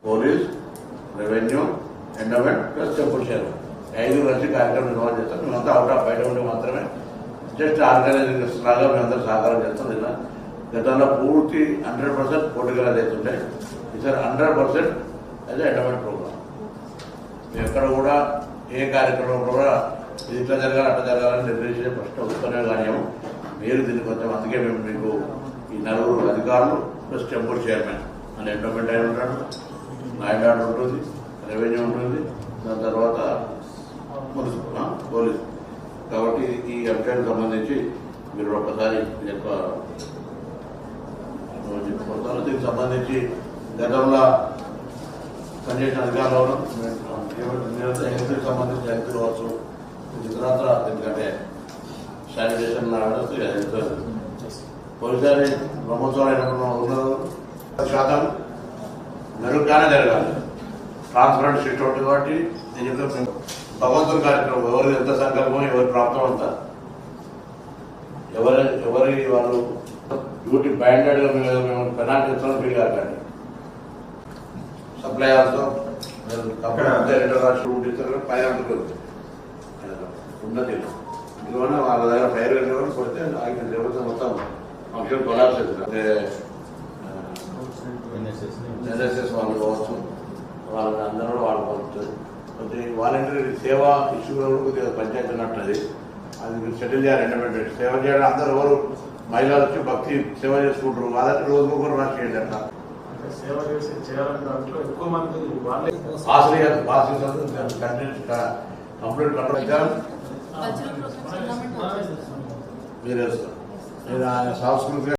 Police, revenue, endowment plus temple share 5 కలిసి కార్యక్రమం నిర్వహణ చేస్తాం. మేమంతా అవుట్ ఆఫ్ బయట ఉండి మాత్రమే జస్ట్ ఆర్గనైజింగ్ లాగా మేమందరూ సహకారం చేస్తాం. ఇలా గతంలో పూర్తి 100% పోటీగా చేస్తుంటే ఈసారి 100% యాజ్ ఎండోమెంట్ ప్రోగ్రామ్. మేము ఎక్కడ కూడా ఏ కార్యక్రమం కూడా ఇది ఇట్లా జరగాలి అట్లా జరగాలని నిర్దేశించే ఫస్ట్ ఉత్తమే కానీ మీరు దీనికి కొంచెం అందుకే మేము మీకు ఈ 4 అధికారులు ప్లస్ టెంపుల్ చైర్మన్ అని ఎండోమెంట్ అయిన ఉంటాడు, నాయుడు ఆర్డర్ ఉంటుంది, రెవెన్యూ ఉంటుంది, దాని తర్వాత పోలీస్. కాబట్టి ఈ అంశానికి సంబంధించి మీరు ఒక్కసారి చెప్పుకుంటారు. దీనికి సంబంధించి గతంలో పనిచేసిన అధికారులు హెల్త్కి సంబంధించి హెల్త్ కావచ్చు, తర్వాత ఎందుకంటే శానిటేషన్ హెల్త్ పోలీసారి బ్రహ్మోత్సవాలు అయినప్పుడు ఉన్నారు 100% మెరుగ్గానే జరగాలి. ట్రాన్స్పరెంట్ సిస్టమ్ ఉంటుంది. కాబట్టి నేను చెప్తాను భగవంతుని కార్యక్రమం ఎవరు ఎంత సంకల్పం ఎవరి ప్రాప్తం అంతా ఎవరి వాళ్ళు డ్యూటీ బ్యాండెడ్గా మేము పెనాల్టీ ఇస్తామని ఫీల్ కాకండి. సప్లయర్స్తో పైన ఉన్నది ఇందువల్ల వాళ్ళ దగ్గర ఫైర్ కొడితే ఆయన దేవత మొత్తం ఫంక్షన్ కొలాప్స్ అవుతుంది. ఎన్ఎస్ఎస్ వాళ్ళు కావచ్చు, వాళ్ళని అందరూ వాళ్ళు పడుతుంది. కొద్దిగా వాలంటీర్ సేవా ఇష్యూలో కొద్దిగా పంచాయతీ ఉన్నట్టు అది మీరు సెటిల్ చేయాలి. ఎండోమెంట్ సేవ చేయడం అందరూ ఎవరు మహిళలు వచ్చి భక్తి సేవ చేసుకుంటారు. వాళ్ళకి రోజు కూడా రాసి చేయండి. అట్లా కంప్లీట్ కంట్రోల్ మీరు సాంస్కృతిక